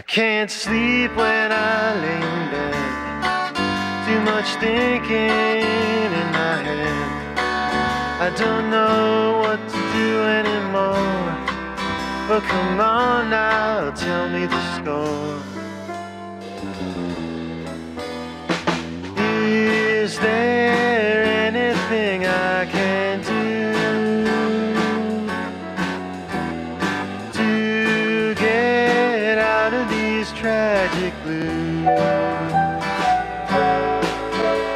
I can't sleep when I lay in bed. Too much thinking in my head. I don't know what to do anymore. But come on now, tell me the score. Is there anything I can do to get out of these tragic blues?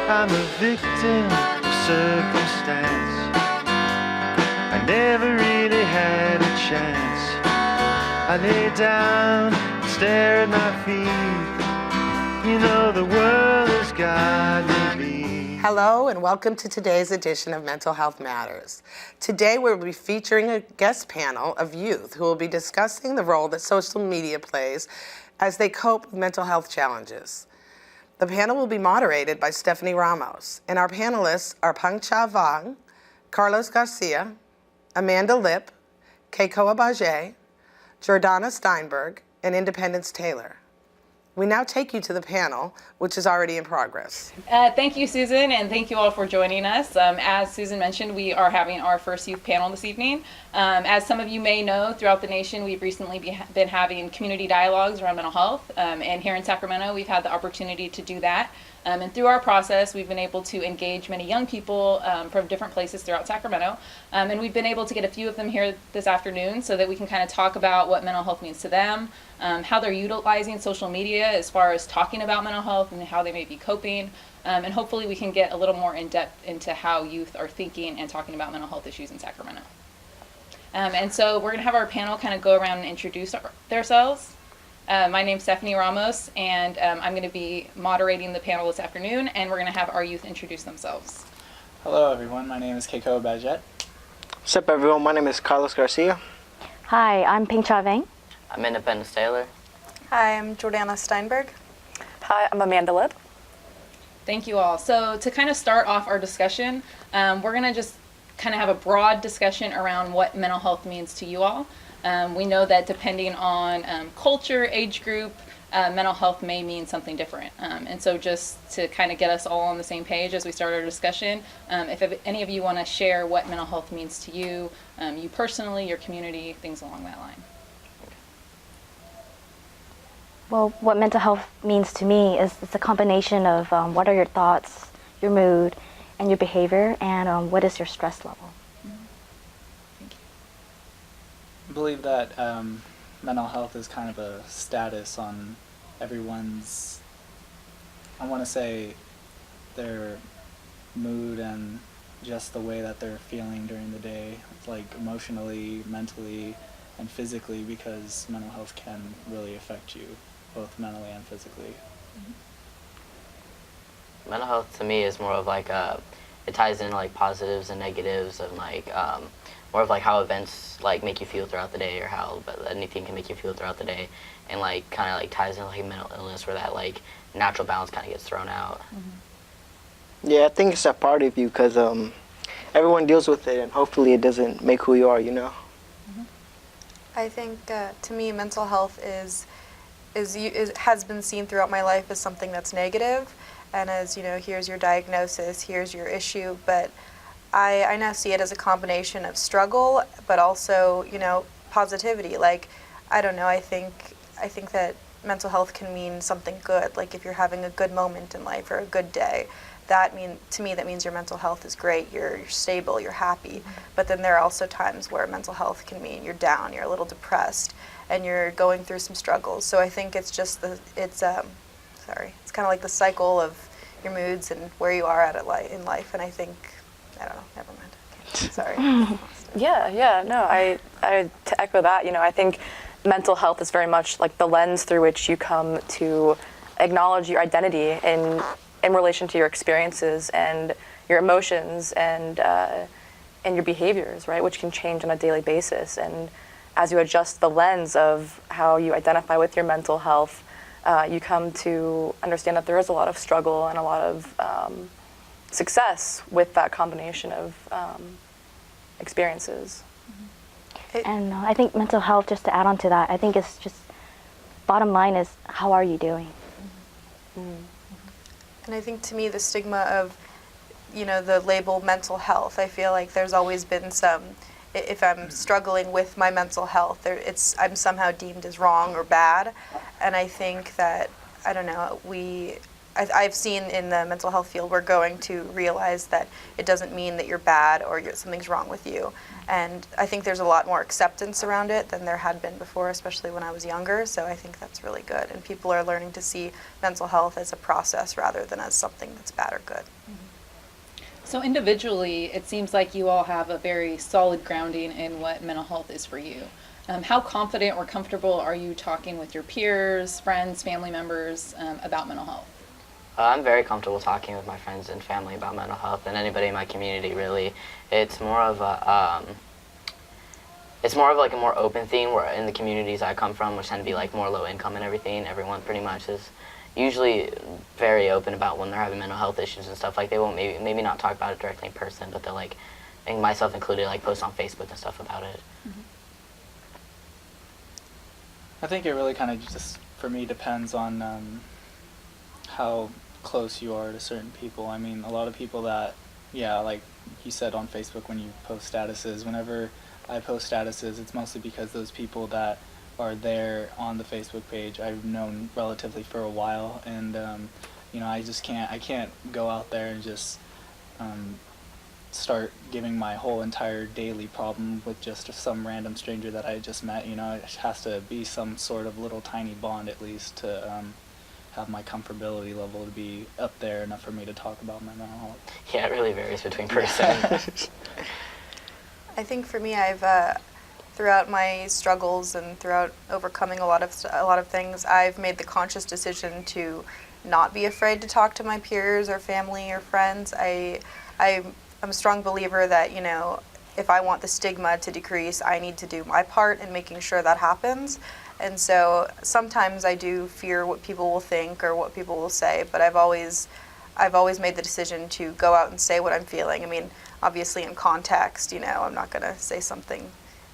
I'm a victim of circumstance. I never really had a chance. I lay down and stare at my feet. You know the world has got me beat. Hello and welcome to today's edition of Mental Health Matters. Today we'll be featuring a guest panel of youth who will be discussing the role that social media plays as they cope with mental health challenges. The panel will be moderated by Stephanie Ramos, and our panelists are Peng-Cha Vang, Carlos Garcia, Amanda Lip, Keikoa Bajé, Jordana Steinberg, and Independence Taylor. We now take you to the panel, which is already in progress. Thank you, Susan, and thank you all for joining us. As Susan mentioned, we are having our first youth panel this evening. As some of you may know, throughout the nation, we've recently been having community dialogues around mental health, and here in Sacramento, we've had the opportunity to do that. And through our process, we've been able to engage many young people from different places throughout Sacramento. And we've been able to get a few of them here this afternoon so that we can kind of talk about what mental health means to them, how they're utilizing social media as far as talking about mental health and how they may be coping. And hopefully we can get a little more in depth into how youth are thinking and talking about mental health issues in Sacramento. And so we're going to have our panel kind of go around and introduce themselves. My name's Stephanie Ramos, and I'm going to be moderating the panel this afternoon, and we're going to have our youth introduce themselves. Hello everyone, my name is Keikoa Bajé. What's up everyone, my name is Carlos Garcia. Hi, I'm Peng-Cha Vang. I'm Independence Taylor. Hi, I'm Jordana Steinberg. Hi, I'm Amanda Lip. Thank you all. So to kind of start off our discussion, we're going to just kind of have a broad discussion around what mental health means to you all. We know that depending on culture, age group, mental health may mean something different. And so just to kind of get us all on the same page as we start our discussion, if any of you want to share what mental health means to you, you personally, your community, things along that line. Well, what mental health means to me is it's a combination of what are your thoughts, your mood, and your behavior, and what is your stress level. I believe that mental health is kind of a status on everyone's, I want to say, their mood and just the way that they're feeling during the day, like emotionally, mentally, and physically, because mental health can really affect you, both mentally and physically. Mental health to me is more of like it ties in like positives and negatives and like more of like how events like make you feel throughout the day, or how anything can make you feel throughout the day, and like kind of like ties in like mental illness where that like natural balance kind of gets thrown out. Mm-hmm. Yeah, I think it's a part of you because everyone deals with it, and hopefully it doesn't make who you are, you know? Mm-hmm. I think to me mental health has been seen throughout my life as something that's negative, and as, you know, here's your diagnosis, here's your issue, but I now see it as a combination of struggle, but also, you know, positivity. Like, I don't know, I think that mental health can mean something good. Like if you're having a good moment in life or a good day, to me that means your mental health is great, you're stable, you're happy. But then there are also times where mental health can mean you're down, you're a little depressed, and you're going through some struggles. So I think it's just it's kind of like the cycle of your moods and where you are at it in life. And I think, I don't know, never mind. Sorry. To echo that, you know, I think mental health is very much like the lens through which you come to acknowledge your identity in relation to your experiences and your emotions and your behaviors, right, which can change on a daily basis. And as you adjust the lens of how you identify with your mental health, you come to understand that there is a lot of struggle and a lot of success with that combination of experiences. And I think mental health, just to add on to that, I think it's just bottom line is, how are you doing? And I think to me the stigma of, the label mental health, I feel like there's always been some, if I'm struggling with my mental health, I'm somehow deemed as wrong or bad. And I think that, I don't know, I've seen in the mental health field, we're going to realize that it doesn't mean that you're bad or something's wrong with you. And I think there's a lot more acceptance around it than there had been before, especially when I was younger. So I think that's really good. And people are learning to see mental health as a process rather than as something that's bad or good. So individually, it seems like you all have a very solid grounding in what mental health is for you. How confident or comfortable are you talking with your peers, friends, family members about mental health? I'm very comfortable talking with my friends and family about mental health, and anybody in my community, really. It's more of like a more open thing, where in the communities I come from, which tend to be like more low income and everything, everyone pretty much is usually very open about when they're having mental health issues and stuff. Like, they won't maybe not talk about it directly in person, but they'll, like, and myself included, like, post on Facebook and stuff about it. I think it really kind of just, for me, depends on how close you are to certain people. I mean, a lot of people that, like you said on Facebook when you post statuses, whenever I post statuses, it's mostly because those people that are there on the Facebook page I've known relatively for a while, and I can't go out there and just start giving my whole entire daily problem with just some random stranger that I just met. It has to be some sort of little tiny bond at least to have my comfortability level to be up there enough for me to talk about my mental health. Yeah, it really varies between person. I think for me, I've throughout my struggles and throughout overcoming a lot of things, I've made the conscious decision to not be afraid to talk to my peers or family or friends. I'm a strong believer that, if I want the stigma to decrease, I need to do my part in making sure that happens. And so sometimes I do fear what people will think or what people will say, but I've always made the decision to go out and say what I'm feeling. I mean, obviously in context, I'm not going to say something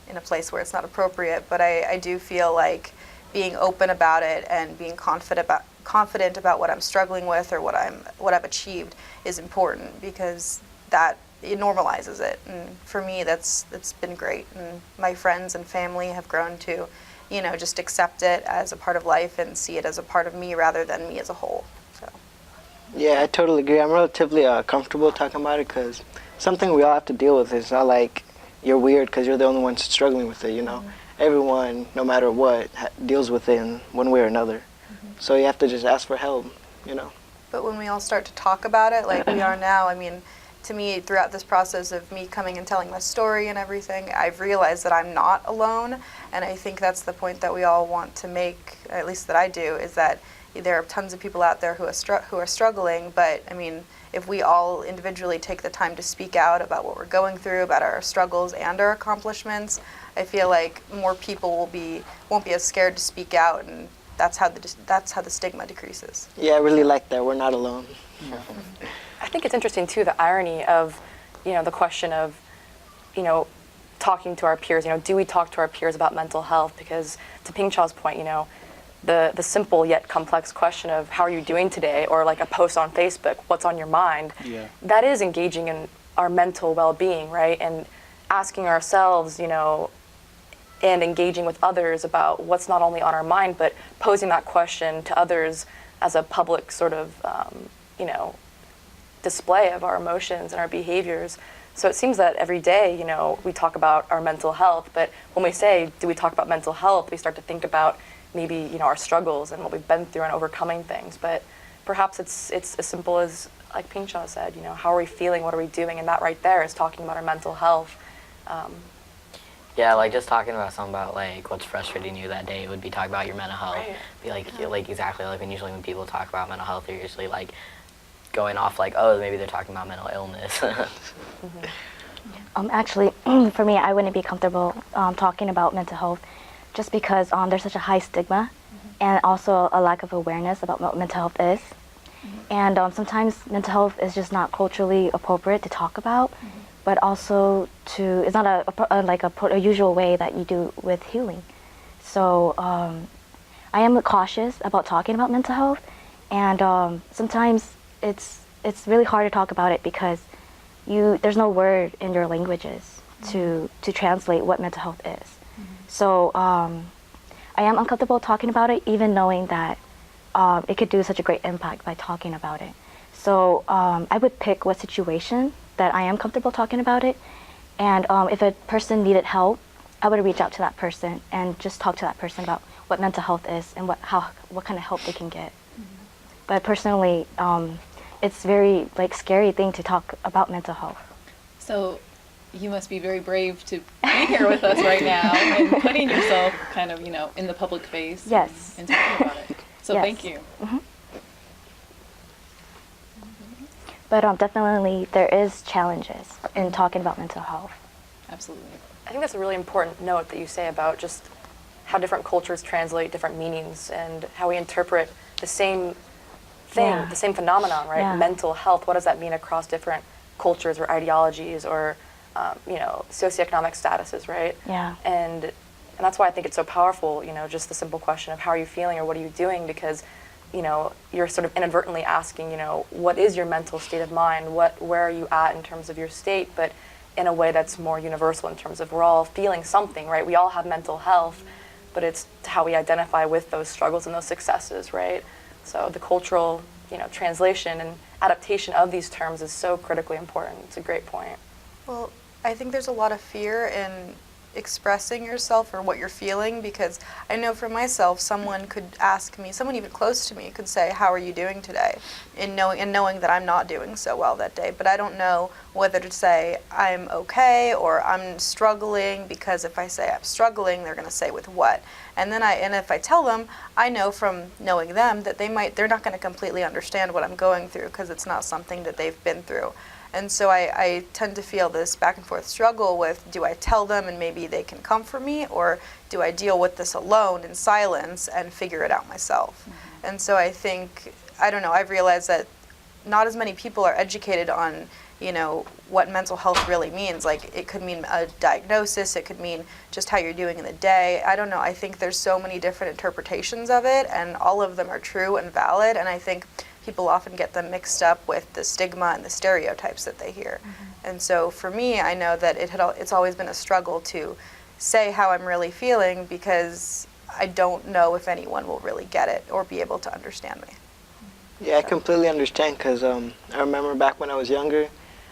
in a place where it's not appropriate, but I do feel like being open about it and being confident about what I'm struggling with or what I've achieved is important, because that it normalizes it. And for me, that's been great. And my friends and family have grown to, just accept it as a part of life and see it as a part of me rather than me as a whole. So. Yeah, I totally agree. I'm relatively comfortable talking about it because something we all have to deal with. It's not like you're weird because you're the only one struggling with it, Everyone, no matter what, deals with it in one way or another. So you have to just ask for help, But when we all start to talk about it like we are now, I mean, to me, throughout this process of me coming and telling my story and everything, I've realized that I'm not alone. And I think that's the point that we all want to make, at least that I do, is that there are tons of people out there who are struggling. But I mean, if we all individually take the time to speak out about what we're going through, about our struggles and our accomplishments, I feel like more people won't be as scared to speak out, and that's how the stigma decreases. Yeah, I really like that. We're not alone. I think it's interesting too, the irony of, the question of, talking to our peers. Do we talk to our peers about mental health? Because to Ping Chao's point, the simple yet complex question of how are you doing today, or like a post on Facebook, what's on your mind? Yeah. That is engaging in our mental well-being, right? And asking ourselves, and engaging with others about what's not only on our mind, but posing that question to others as a public sort of, display of our emotions and our behaviors. So it seems that every day, we talk about our mental health, but when we say, do we talk about mental health, we start to think about maybe, our struggles and what we've been through and overcoming things. But perhaps it's as simple as, like Ping Chao said, how are we feeling, what are we doing? And that right there is talking about our mental health. Yeah, like just talking about something about like what's frustrating you that day would be talking about your mental health. Right. Be like exactly like usually when people talk about mental health, they're usually like going off like, oh, maybe they're talking about mental illness. Actually, for me, I wouldn't be comfortable talking about mental health just because there's such a high stigma and also a lack of awareness about what mental health is. And sometimes mental health is just not culturally appropriate to talk about, but also it's not a usual way that you do with healing. So I am cautious about talking about mental health, and sometimes it's really hard to talk about it because there's no word in your languages to translate what mental health is. So I am uncomfortable talking about it, even knowing that it could do such a great impact by talking about it. So I would pick what situation that I am comfortable talking about it, and if a person needed help, I would reach out to that person and just talk to that person about what mental health is and what kind of help they can get. But personally, it's very scary thing to talk about mental health. So you must be very brave to be here with us right now and putting yourself kind of, in the public face. Yes. And talking about it. So Yes. thank you. But definitely there is challenges in talking about mental health. Absolutely. I think that's a really important note that you say about just how different cultures translate different meanings and how we interpret the same thing, Yeah. the same phenomenon, right? Yeah. Mental health, what does that mean across different cultures or ideologies or, socioeconomic statuses, right? Yeah. And that's why I think it's so powerful, just the simple question of how are you feeling or what are you doing, because, you're sort of inadvertently asking, what is your mental state of mind? Where are you at in terms of your state? But in a way that's more universal in terms of we're all feeling something, right? We all have mental health, but it's how we identify with those struggles and those successes, right? So the cultural, translation and adaptation of these terms is so critically important. It's a great point. Well, I think there's a lot of fear in expressing yourself or what you're feeling, because I know for myself, someone could ask me, someone even close to me could say, how are you doing today? And knowing that I'm not doing so well that day, but I don't know whether to say I'm okay or I'm struggling, because if I say I'm struggling, they're going to say with what? And if I tell them, I know from knowing them that they're not going to completely understand what I'm going through, because it's not something that they've been through. And so I tend to feel this back and forth struggle with, do I tell them and maybe they can comfort me, or do I deal with this alone in silence and figure it out myself? And so I think, I don't know, I've realized that not as many people are educated on, what mental health really means. Like, it could mean a diagnosis, it could mean just how you're doing in the day. I don't know, I think there's so many different interpretations of it, and all of them are true and valid, and I think people often get them mixed up with the stigma and the stereotypes that they hear. And so for me, I know that it's always been a struggle to say how I'm really feeling, because I don't know if anyone will really get it or be able to understand me. Yeah, I completely understand, because I remember back when I was younger,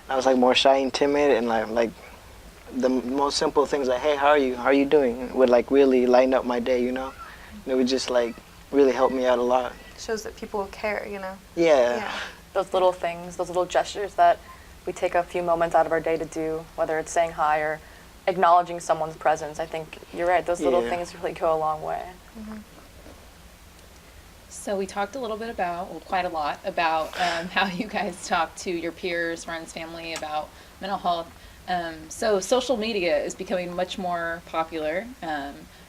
I was more shy and timid, and like the most simple things like, hey, how are you doing, would really lighten up my day, And it would just really help me out a lot. Shows that people care, Yeah. Those little things, those little gestures that we take a few moments out of our day to do, whether it's saying hi or acknowledging someone's presence. I think you're right. Those little things really go a long way. So we talked a little bit quite a lot about how you guys talk to your peers, friends, family about mental health. So social media is becoming much more popular,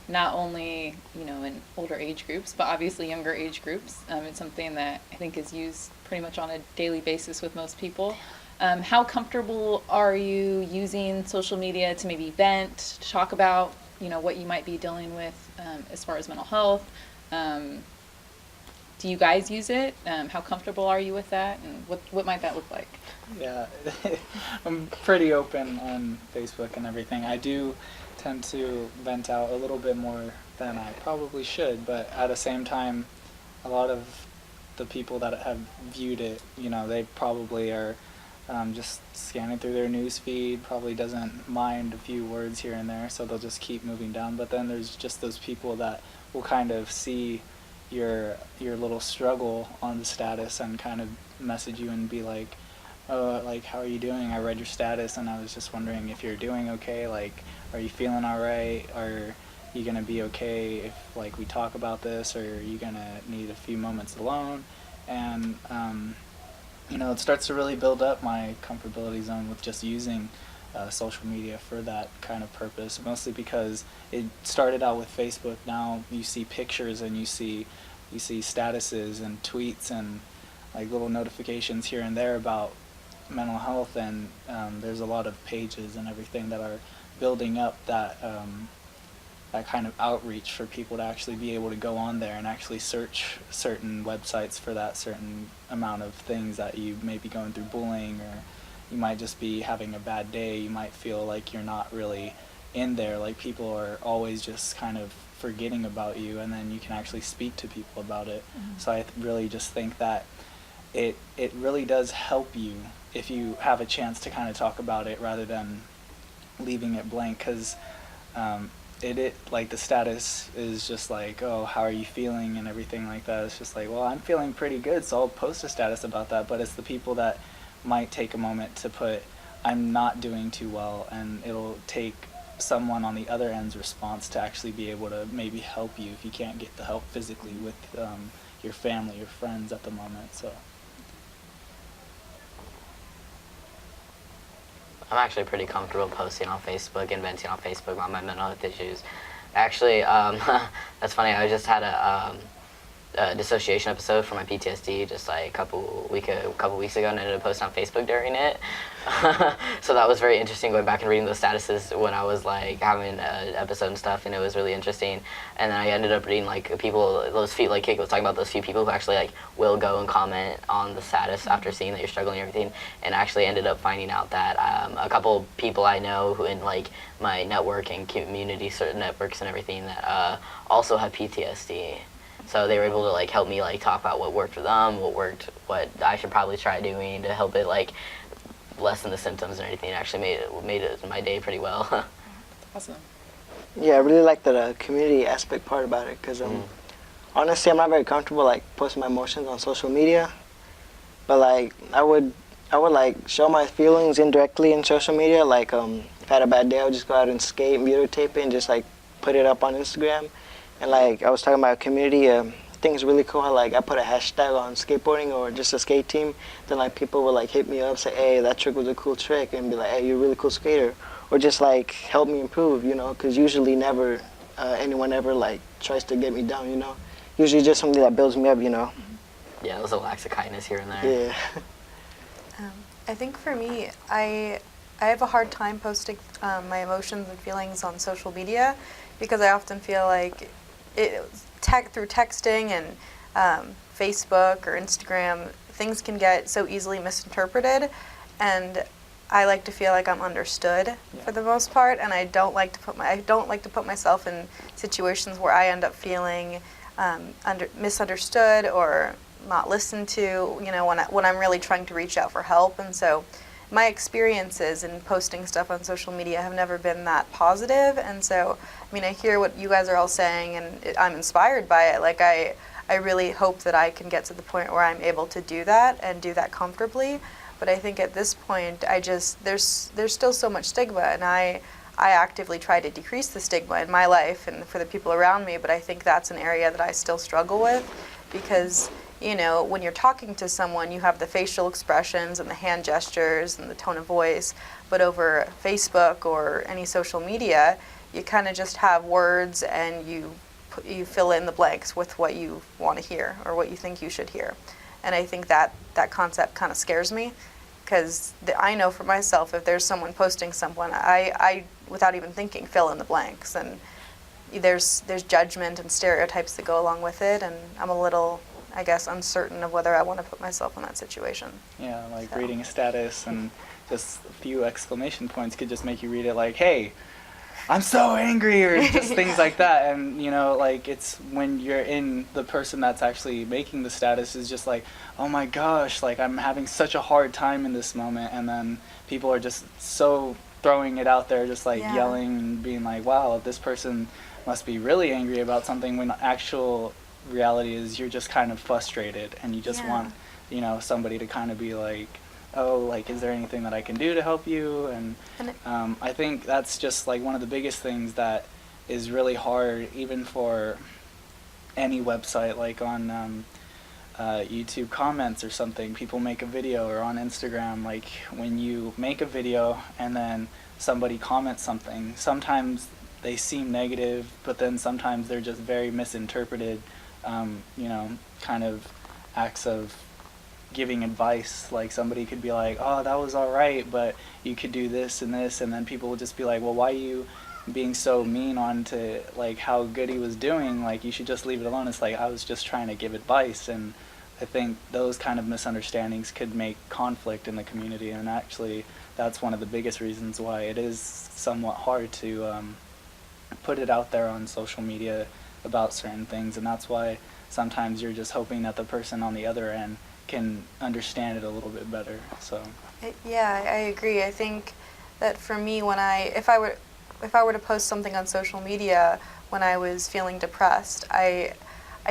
not only, in older age groups, but obviously younger age groups. It's something that I think is used pretty much on a daily basis with most people. How comfortable are you using social media to maybe vent, to talk about, what you might be dealing with as far as mental health? Do you guys use it? How comfortable are you with that? And what might that look like? Yeah, I'm pretty open on Facebook and everything. I do tend to vent out a little bit more than I probably should, but at the same time, a lot of the people that have viewed it, they probably are just scanning through their news feed, probably doesn't mind a few words here and there, so they'll just keep moving down. But then there's just those people that will kind of see your little struggle on the status and kind of message you and be like, oh, how are you doing? I read your status and I was just wondering if you're doing okay, are you feeling all right? Are you gonna be okay if we talk about this, or are you gonna need a few moments alone? And it starts to really build up my comfortability zone with just using social media for that kind of purpose, mostly because it started out with Facebook. Now you see pictures and you see statuses and tweets and little notifications here and there about mental health, and there's a lot of pages and everything that are building up that that kind of outreach for people to actually be able to go on there and actually search certain websites for that certain amount of things that you may be going through bullying, or you might just be having a bad day. You might feel like you're not really in there, like people are always just kind of forgetting about you, and then you can actually speak to people about it. So I really just think that it really does help you if you have a chance to kind of talk about it rather than leaving it blank, because it like the status is just like, oh, how are you feeling and everything like that. It's just like, well, I'm feeling pretty good, so I'll post a status about that. But it's the people that might take a moment to put, I'm not doing too well, and it'll take someone on the other end's response to actually be able to maybe help you if you can't get the help physically with your family, your friends at the moment. So I'm actually pretty comfortable posting on Facebook and venting on Facebook about my mental health issues. Actually, that's funny. I just had a dissociation episode for my PTSD just like a couple weeks ago, and I ended up posting on Facebook during it. So that was very interesting, going back and reading those statuses when I was like having an episode and stuff, and it was really interesting. And then I ended up reading like people, those few, like Kate was talking about, those few people who actually like will go and comment on the status after seeing that you're struggling and everything, and actually ended up finding out that a couple people I know who in like my network and community sort of networks and everything that also have PTSD. So they were able to like help me like talk about what worked for them, what I should probably try doing to help it like lessen the symptoms and everything. It actually made it my day pretty well. Awesome. Yeah, I really like the community aspect part about it, because honestly, I'm not very comfortable like posting my emotions on social media, but like I would like show my feelings indirectly in social media. Like if I had a bad day, I would just go out and skate, videotape it, and just like put it up on Instagram. And like I was talking about community, I think it's really cool how like I put a hashtag on skateboarding or just a skate team, then like people will like hit me up, say, hey, that trick was a cool trick, and be like, hey, you're a really cool skater, or just like help me improve, you know, because usually never anyone ever like tries to get me down, you know. Usually just something that builds me up, you know. Yeah, it was a acts of kindness here and there. Yeah. I think for me, I have a hard time posting my emotions and feelings on social media, because I often feel like through texting and Facebook or Instagram, things can get so easily misinterpreted, and I like to feel like I'm understood for the most part, and I don't like to put myself in situations where I end up feeling misunderstood or not listened to, you know, when I'm really trying to reach out for help. And so my experiences in posting stuff on social media have never been that positive. And so, I mean, I hear what you guys are all saying, and I'm inspired by it. Like, I really hope that I can get to the point where I'm able to do that and do that comfortably. But I think at this point, there's still so much stigma, and I actively try to decrease the stigma in my life and for the people around me. But I think that's an area that I still struggle with, because, you know, when you're talking to someone, you have the facial expressions and the hand gestures and the tone of voice, but over Facebook or any social media, you kind of just have words, and you fill in the blanks with what you want to hear or what you think you should hear. And I think that concept kind of scares me, because I know for myself, if there's someone posting someone, I without even thinking, fill in the blanks, and there's judgment and stereotypes that go along with it, and I'm a little, I guess, uncertain of whether I want to put myself in that situation. yeah, like reading a status and just a few exclamation points could just make you read it like, hey, I'm so angry, or just things like that. And, you know, like, it's when you're in the person that's actually making the status is just like, oh my gosh, like, I'm having such a hard time in this moment. And then people are just so throwing it out there, just like yelling and being like, wow, this person must be really angry about something, when the actual reality is you're just kind of frustrated, and you just want, you know, somebody to kind of be like, oh, like, is there anything that I can do to help you? And I think that's just like one of the biggest things that is really hard, even for any website, like on YouTube comments or something. People make a video, or on Instagram, like when you make a video and then somebody comments something, sometimes they seem negative, but then sometimes they're just very misinterpreted, you know, kind of acts of giving advice. Like, somebody could be like, oh, that was all right, but you could do this and this, and then people will just be like, well, why are you being so mean on to like how good he was doing, like you should just leave it alone. It's like I was just trying to give advice, and I think those kind of misunderstandings could make conflict in the community, and actually that's one of the biggest reasons why it is somewhat hard to put it out there on social media about certain things, and that's why sometimes you're just hoping that the person on the other end can understand it a little bit better. So Yeah, I agree. I think that for me, if I were to post something on social media when I was feeling depressed, I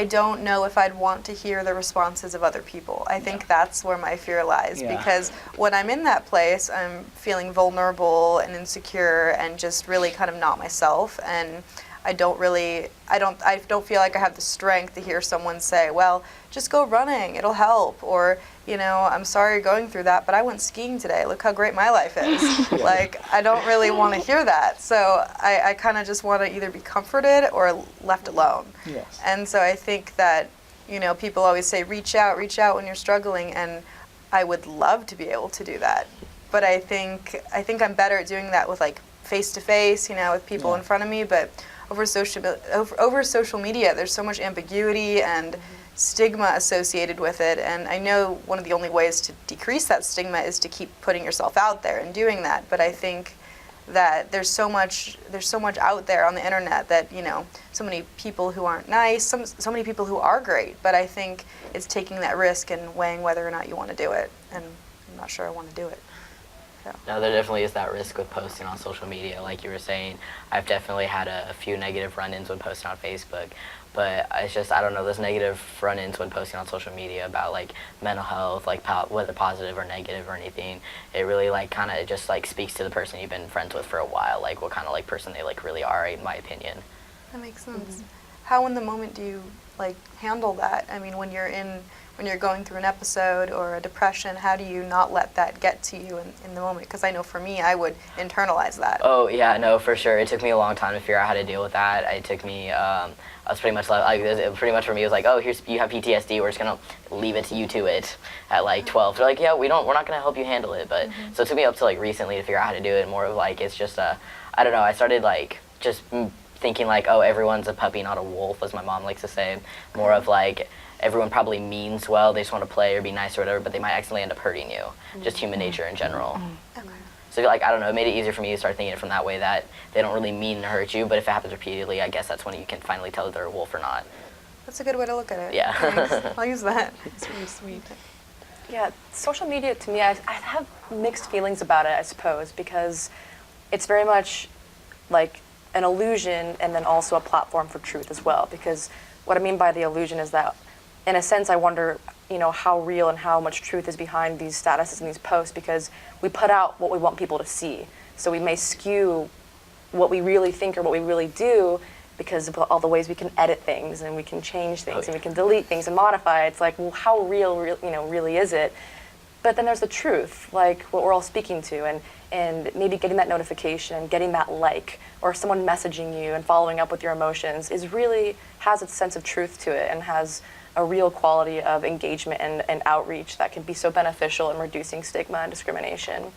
don't know if I'd want to hear the responses of other people. I think that's where my fear lies, because when I'm in that place, I'm feeling vulnerable and insecure and just really kind of not myself, and I don't feel like I have the strength to hear someone say, well, just go running, it'll help, or, you know, I'm sorry you're going through that, but I went skiing today, look how great my life is. Like, I don't really want to hear that, so I kind of just want to either be comforted or left alone. Yes. And so I think that, you know, people always say reach out when you're struggling, and I would love to be able to do that, but I think I'm better at doing that with like face-to-face, you know, with people in front of me, but over social media, there's so much ambiguity and stigma associated with it, and I know one of the only ways to decrease that stigma is to keep putting yourself out there and doing that, but I think that there's so much out there on the internet that, you know, so many people who aren't nice, so many people who are great, but I think it's taking that risk and weighing whether or not you want to do it, and I'm not sure I want to do it. No, there definitely is that risk with posting on social media. Like you were saying, I've definitely had a few negative run-ins when posting on Facebook, but it's just, I don't know, those negative run-ins when posting on social media about like mental health, like whether positive or negative or anything, it really like kind of just like speaks to the person you've been friends with for a while, like what kind of like person they like really are, in my opinion. That makes sense. How in the moment do you like handle that? I mean, when you're going through an episode or a depression, how do you not let that get to you in the moment? Because I know for me, I would internalize that. Oh yeah, no, for sure. It took me a long time to figure out how to deal with that. It took me, I was pretty much like, pretty much for me, it was like, oh, you have PTSD, we're just gonna leave it to you to it at like 12. They're like, yeah, we're not gonna help you handle it. But so it took me up to like recently to figure out how to do it. More of like, it's just I don't know. I started like just thinking like, oh, everyone's a puppy, not a wolf, as my mom likes to say. More of like, everyone probably means well, they just want to play or be nice or whatever, but they might accidentally end up hurting you. Just human nature in general. Okay. So like, I don't know, it made it easier for me to start thinking it from that way, that they don't really mean to hurt you, but if it happens repeatedly, I guess that's when you can finally tell if they're a wolf or not. That's a good way to look at it. Yeah. Thanks. I'll use that. It's really sweet. Yeah, social media to me, I have mixed feelings about it, I suppose, because it's very much like an illusion and then also a platform for truth as well. Because what I mean by the illusion is that, in a sense, I wonder, you know, how real and how much truth is behind these statuses and these posts, because we put out what we want people to see. So we may skew what we really think or what we really do because of all the ways we can edit things and we can change things and we can delete things and modify it. It's like, well, how real, you know, really is it? But then there's the truth, like what we're all speaking to, and maybe getting that notification, getting that like, or someone messaging you and following up with your emotions has a sense of truth to it and has a real quality of engagement and outreach that can be so beneficial in reducing stigma and discrimination.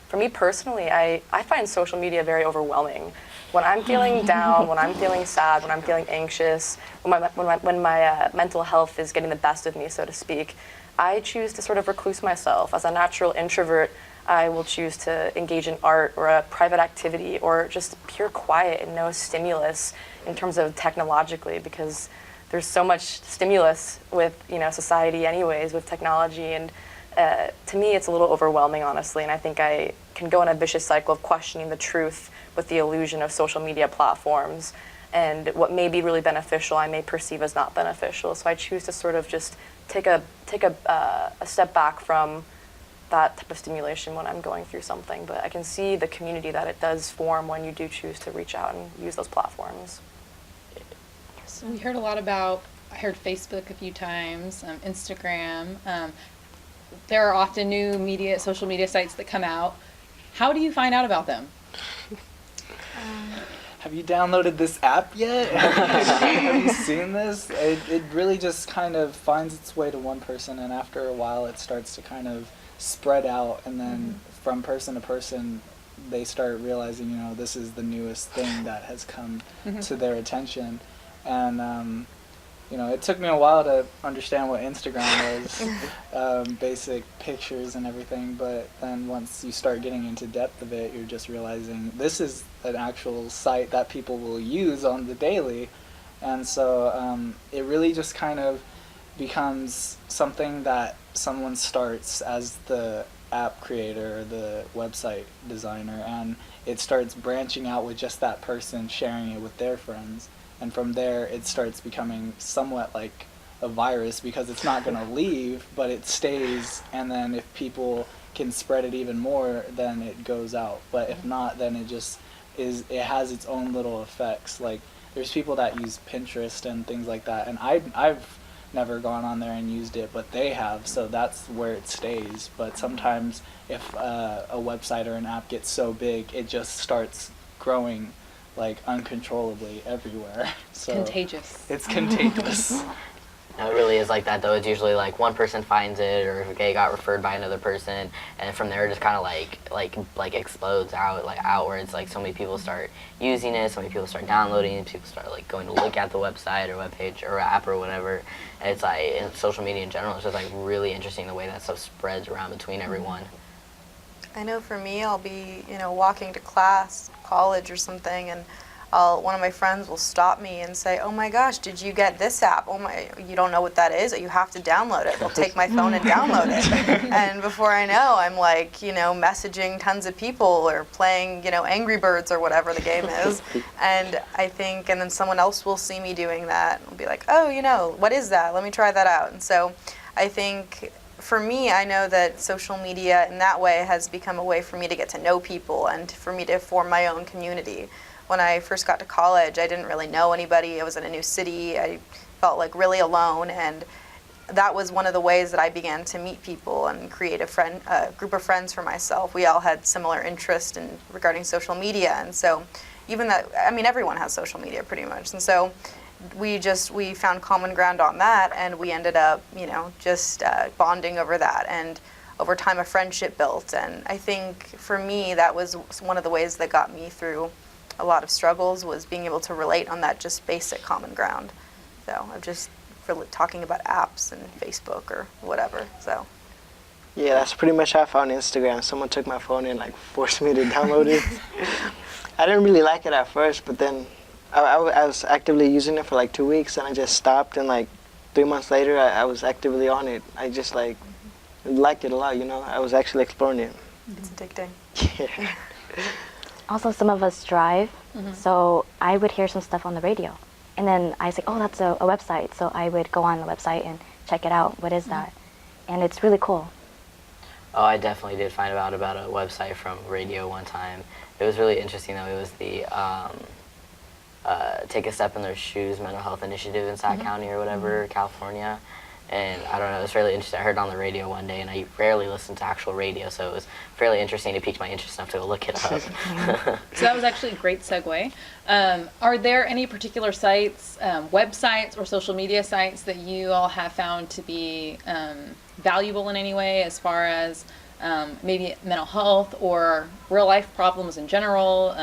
For me personally, I find social media very overwhelming. When I'm feeling down, when I'm feeling sad, when I'm feeling anxious, when my mental health is getting the best of me, so to speak, I choose to sort of recluse myself. As a natural introvert, I will choose to engage in art or a private activity or just pure quiet and no stimulus in terms of technologically, because there's so much stimulus with, you know, society anyways, with technology, and to me it's a little overwhelming, honestly, and I think I can go in a vicious cycle of questioning the truth with the illusion of social media platforms, and what may be really beneficial I may perceive as not beneficial. So I choose to sort of just take a step back from that type of stimulation when I'm going through something, but I can see the community that it does form when you do choose to reach out and use those platforms. So we heard a lot about, I heard Facebook a few times, Instagram. There are often new social media sites that come out. How do you find out about them? Have you downloaded this app yet? Have you seen this? It really just kind of finds its way to one person, and after a while it starts to kind of spread out, and then from person to person they start realizing, this is the newest thing that has come to their attention. And it took me a while to understand what Instagram was, basic pictures and everything, but then once you start getting into depth of it, you're just realizing this is an actual site that people will use on the daily. And so it really just kind of becomes something that someone starts as the app creator or the website designer, and it starts branching out with just that person sharing it with their friends. And from there, it starts becoming somewhat like a virus, because it's not going to leave, but it stays. And then if people can spread it even more, then it goes out. But if not, then it has its own little effects. Like, there's people that use Pinterest and things like that. And I've never gone on there and used it, but they have. So that's where it stays. But sometimes if a website or an app gets so big, it just starts growing like uncontrollably everywhere. So Contagious. It's contagious. No, it really is like that, though. It's usually like one person finds it, or it got referred by another person, and from there it just kind of like explodes outwards. Like, so many people start using it, so many people start downloading it, people start like going to look at the website or webpage or app or whatever. And it's like, in social media in general, it's just like really interesting the way that stuff spreads around between everyone. I know for me, I'll be, walking to class, college or something, and one of my friends will stop me and say, "Oh my gosh, did you get this app? Oh my, you don't know what that is? You have to download it." They'll take my phone and download it. And before I know, I'm like, messaging tons of people or playing, Angry Birds or whatever the game is. And and then someone else will see me doing that and be like, "Oh, what is that? Let me try that out." And so I think for me, I know that social media in that way has become a way for me to get to know people and for me to form my own community. When I first got to college, I didn't really know anybody. I was in a new city. I felt like really alone, and that was one of the ways that I began to meet people and create a group of friends for myself. We all had similar interest regarding social media, and so everyone has social media pretty much, and so we found common ground on that, and we ended up, just bonding over that, and over time a friendship built. And I think for me, that was one of the ways that got me through a lot of struggles, was being able to relate on that just basic common ground. So I'm just really talking about apps and Facebook or whatever. So yeah, that's pretty much how I found Instagram. Someone took my phone and like forced me to download it. I didn't really like it at first, but then I was actively using it for like 2 weeks, and I just stopped, and like 3 months later I was actively on it. I just liked it a lot, I was actually exploring it. it's addicting. Yeah. Also, some of us drive, so I would hear some stuff on the radio. And then I say, "Oh, that's a website." So I would go on the website and check it out. What is that? And it's really cool. Oh, I definitely did find out about a website from radio one time. It was really interesting, though. It was the Take a Step in Their Shoes mental health initiative in Sac County or whatever, California. And I don't know, it was really interesting. I heard it on the radio one day, and I rarely listen to actual radio, so it was fairly interesting. It piqued my interest enough to go look it up. So that was actually a great segue. Are there any particular sites, websites, or social media sites that you all have found to be valuable in any way, as far as maybe mental health or real life problems in general,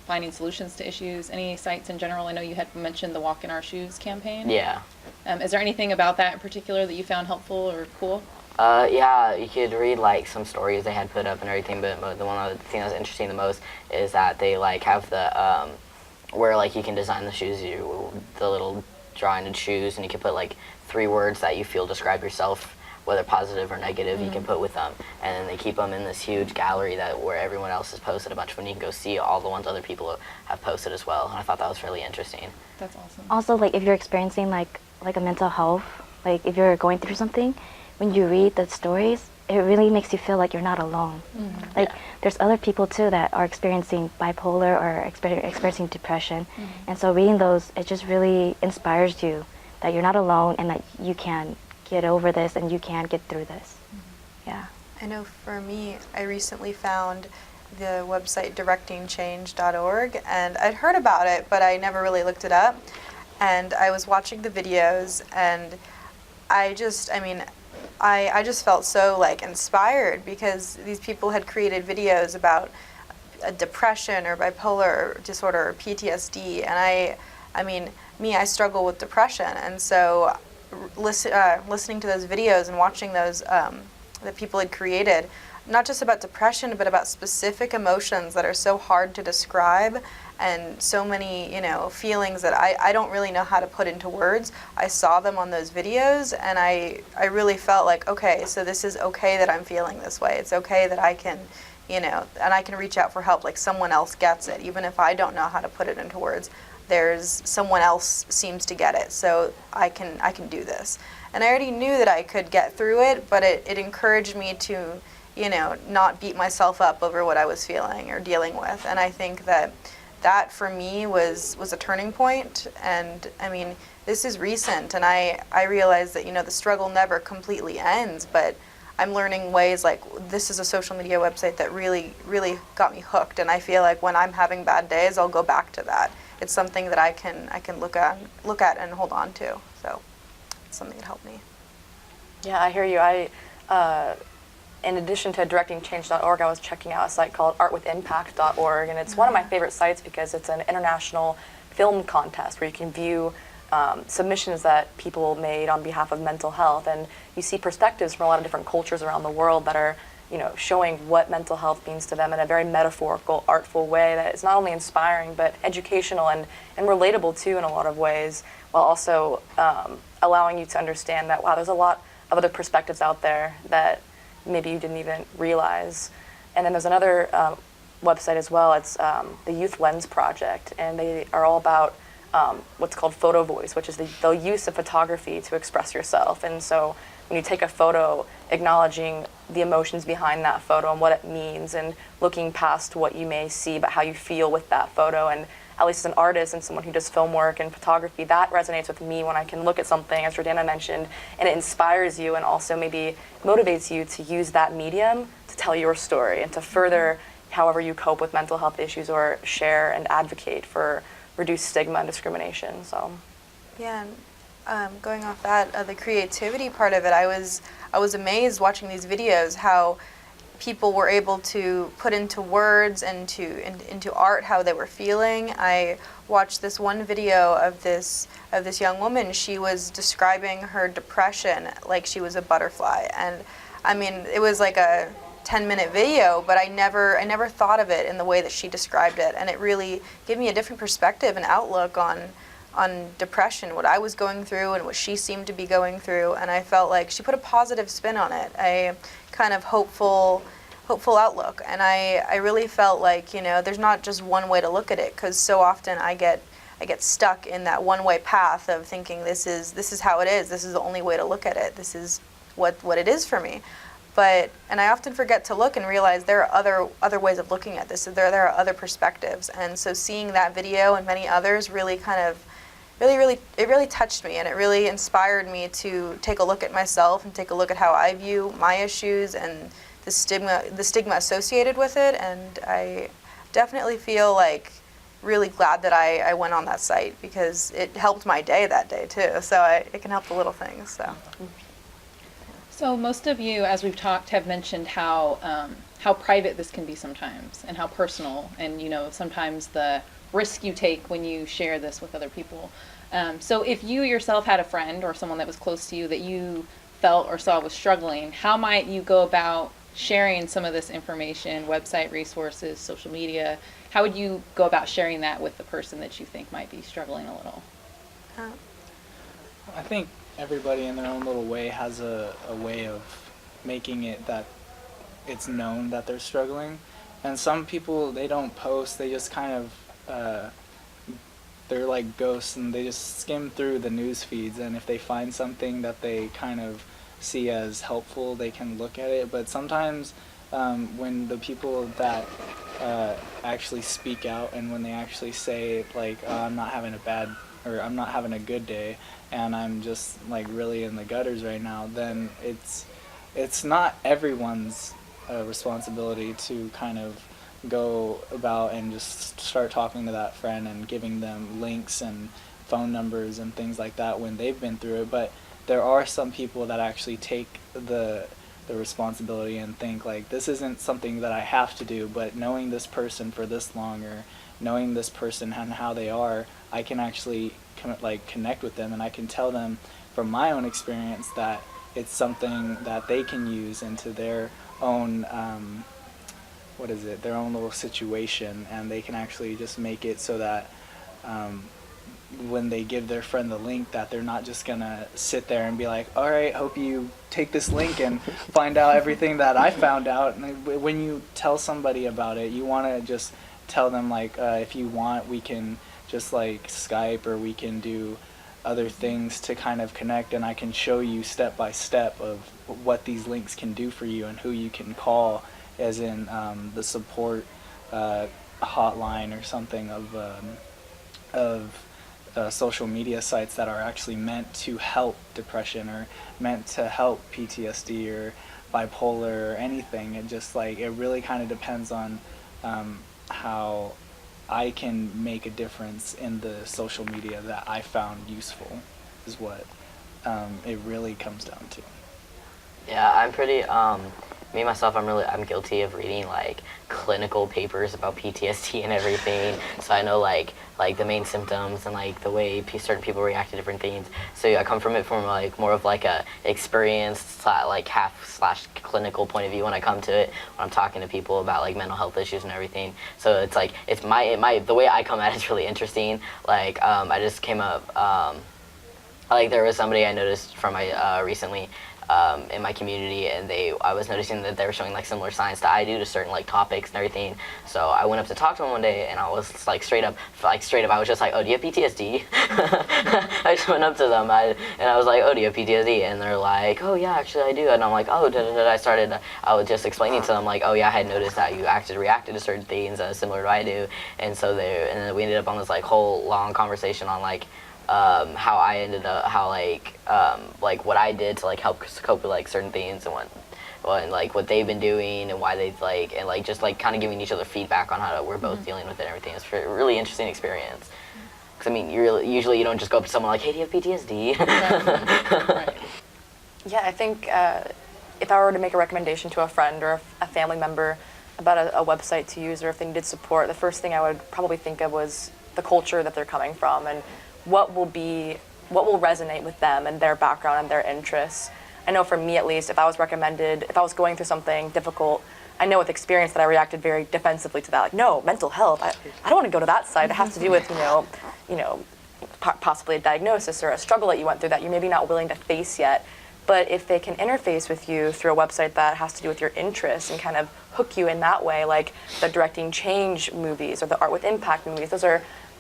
finding solutions to issues? Any sites in general? I know you had mentioned the Walk in Our Shoes campaign. Yeah. Is there anything about that in particular that you found helpful or cool? Yeah, you could read like some stories they had put up and everything, but the thing that was interesting the most is that they like have the where like you can design the shoes, the little drawing and choose, and you can put like 3 words that you feel describe yourself, whether positive or negative, you can put with them, and then they keep them in this huge gallery where everyone else has posted a bunch of them. You can go see all the ones other people have posted as well, and I thought that was really interesting. That's awesome. Also, like if you're experiencing like a mental health, like if you're going through something, when you read the stories, it really makes you feel like you're not alone. Like there's other people too that are experiencing bipolar or experiencing depression, and so reading those, it just really inspires you that you're not alone and that you can get over this and you can get through this. Yeah. I know for me, I recently found the website directingchange.org, and I'd heard about it, but I never really looked it up. And I was watching the videos, and I just felt so like inspired, because these people had created videos about a depression or bipolar disorder or PTSD, and I mean, I struggle with depression, and so listening to those videos and watching those that people had created, not just about depression, but about specific emotions that are so hard to describe, and so many, feelings that I don't really know how to put into words. I saw them on those videos, and I really felt like, okay, so this is okay that I'm feeling this way. It's okay that I can, and I can reach out for help, like someone else gets it. Even if I don't know how to put it into words, there's someone else seems to get it, so I can do this. And I already knew that I could get through it, but it encouraged me to, not beat myself up over what I was feeling or dealing with. And I think that for me was a turning point. And I mean, this is recent, and I realized that, the struggle never completely ends, but I'm learning ways, like this is a social media website that really, really got me hooked. And I feel like when I'm having bad days, I'll go back to that. It's something that I can look at and hold on to. So it's something that helped me. Yeah, I hear you. In addition to directingchange.org, I was checking out a site called artwithimpact.org, and it's one of my favorite sites because it's an international film contest where you can view submissions that people made on behalf of mental health, and you see perspectives from a lot of different cultures around the world that are, showing what mental health means to them in a very metaphorical, artful way that is not only inspiring but educational and relatable too in a lot of ways, while also allowing you to understand that, wow, there's a lot of other perspectives out there that maybe you didn't even realize. And then there's another website as well. It's the Youth Lens Project, and they are all about what's called photo voice, which is the use of photography to express yourself. And so when you take a photo, acknowledging the emotions behind that photo and what it means, and looking past what you may see but how you feel with that photo. And at least as an artist and someone who does film work and photography, that resonates with me when I can look at something, as Jordana mentioned, and it inspires you and also maybe motivates you to use that medium to tell your story and to further however you cope with mental health issues or share and advocate for reduced stigma and discrimination. So, yeah, and going off that, the creativity part of it, I was amazed watching these videos how people were able to put into words and into art how they were feeling. I watched this one video of this young woman. She was describing her depression like she was a butterfly, and I mean, it was like a 10-minute video, but I never thought of it in the way that she described it, and it really gave me a different perspective and outlook on depression, what I was going through and what she seemed to be going through. And I felt like she put a positive spin on it, a kind of hopeful outlook. And I really felt like, there's not just one way to look at it, because so often I get stuck in that one-way path of thinking this is how it is, this is the only way to look at it, this is what it is for me. And I often forget to look and realize there are other ways of looking at this. So there are other perspectives. And so seeing that video and many others really really touched me, and it really inspired me to take a look at myself and take a look at how I view my issues and the stigma associated with it. And I definitely feel like really glad that I went on that site, because it helped my day that day too. So it can help the little things. So most of you, as we've talked, have mentioned how private this can be sometimes, and how personal, and sometimes the risk you take when you share this with other people. So if you yourself had a friend or someone that was close to you that you felt or saw was struggling, how might you go about sharing some of this information, website resources, social media? How would you go about sharing that with the person that you think might be struggling a little? I think everybody in their own little way has a way of making it that it's known that they're struggling. And some people, they don't post, they just kind of they're like ghosts, and they just skim through the news feeds, and if they find something that they kind of see as helpful, they can look at it. But sometimes when the people that actually speak out, and when they actually say like, I'm not having I'm not having a good day, and I'm just like really in the gutters right now, then it's not everyone's responsibility to kind of go about and just start talking to that friend and giving them links and phone numbers and things like that when they've been through it. But there are some people that actually take the the responsibility and think like, this isn't something that I have to do, but knowing this person for this long, or knowing this person and how they are, I can actually connect with them, and I can tell them from my own experience that it's something that they can use into their own their own little situation, and they can actually just make it so that when they give their friend the link, that they're not just gonna sit there and be like, all right, hope you take this link and find out everything that I found out. And when you tell somebody about it, you want to just tell them like, if you want, we can just like Skype, or we can do other things to kind of connect, and I can show you step by step of what these links can do for you and who you can call, as in the support hotline or something of social media sites that are actually meant to help depression, or meant to help PTSD or bipolar or anything. It just like, it really kind of depends on how I can make a difference in the social media that I found useful, is what it really comes down to. Yeah, I'm pretty, me myself, I'm guilty of reading like clinical papers about PTSD and everything, so I know like the main symptoms and like the way certain people react to different things. So I come from it from like more of like a experienced like half/clinical point of view when I come to it, when I'm talking to people about like mental health issues and everything. So it's like, it's the way I come at it's really interesting. Like I just came up, like there was somebody I noticed from my recently in my community, and I was noticing that they were showing like similar signs that I do to certain like topics and everything. So I went up to talk to them one day, and I was like straight up, I was just like, oh, do you have PTSD? I just went up to them, and I was like, oh, do you have PTSD? And they're like, oh yeah, actually I do. And I'm like, oh, I was just explaining to them like, oh yeah, I had noticed that you reacted to certain things similar to what I do. And so and then we ended up on this like whole long conversation on like how I ended up, like what I did to like help cope with like certain things, and like what they've been doing, and why they like, and like just like kind of giving each other feedback on how we're both dealing with it and everything. It's a really interesting experience. Because I mean, usually you don't just go up to someone like, hey, do you have PTSD? Right. Yeah, I think if I were to make a recommendation to a friend or a family member about a website to use, or if they needed support, the first thing I would probably think of was the culture that they're coming from, and what will resonate with them and their background and their interests. I know for me at least, if I was going through something difficult, I know with experience that I reacted very defensively to that. Like, no, mental health, I don't want to go to that side. It has to do with, possibly a diagnosis or a struggle that you went through that you're maybe not willing to face yet. But if they can interface with you through a website that has to do with your interests and kind of hook you in that way, like the Directing Change movies or the Art with Impact movies,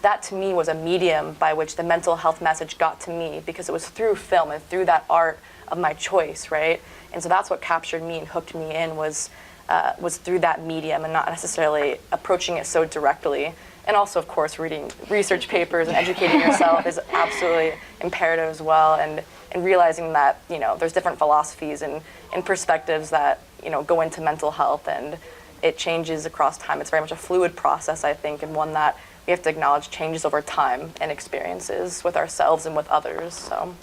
that to me was a medium by which the mental health message got to me, because it was through film and through that art of my choice, right? And so that's what captured me and hooked me in, was through that medium, and not necessarily approaching it so directly. And also, of course, reading research papers and educating yourself is absolutely imperative as well, and realizing that, there's different philosophies and perspectives that, go into mental health, and it changes across time. It's very much a fluid process, I think, and one that we have to acknowledge changes over time and experiences with ourselves and with others. So,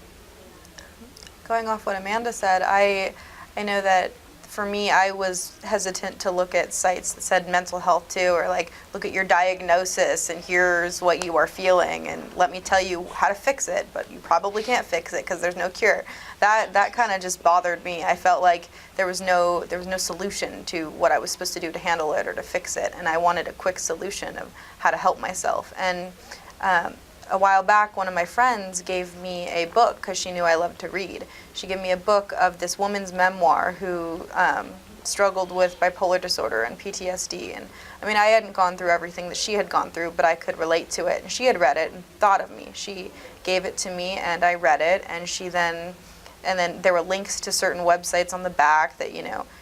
going off what Amanda said, I know that for me, I was hesitant to look at sites that said mental health too, or like, look at your diagnosis and here's what you are feeling and let me tell you how to fix it, but you probably can't fix it because there's no cure. That kind of just bothered me. I felt like there was no solution to what I was supposed to do to handle it or to fix it, and I wanted a quick solution of how to help myself. And a while back, one of my friends gave me a book because she knew I loved to read. She gave me a book of this woman's memoir who struggled with bipolar disorder and PTSD. And I mean, I hadn't gone through everything that she had gone through, but I could relate to it. And she had read it and thought of me. She gave it to me, and I read it. And and then there were links to certain websites on the back that